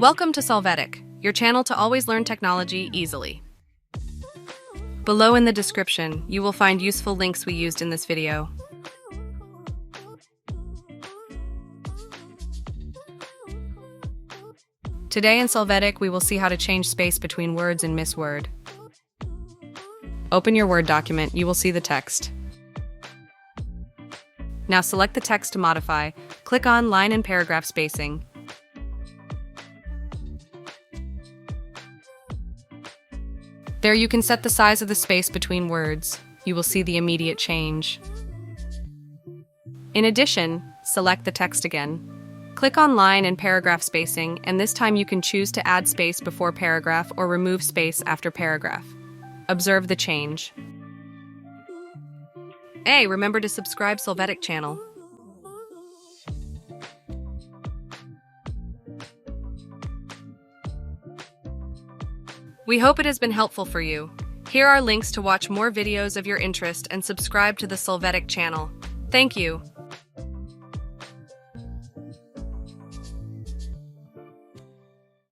Welcome to Solvetic, your channel to always learn technology easily. Below in the description, you will find useful links we used in this video. Today in Solvetic, we will see how to change space between words in Miss Word. Open your Word document, you will see the text. Now select the text to modify. Click on Line and Paragraph Spacing. There you can set the size of the space between words. You will see the immediate change. In addition, select the text again. Click on Line and Paragraph Spacing, and this time you can choose to add space before paragraph or remove space after paragraph. Observe the change. Hey, remember to subscribe Solvetic channel. We hope it has been helpful for you. Here are links to watch more videos of your interest and subscribe to the Solvetic channel. Thank you.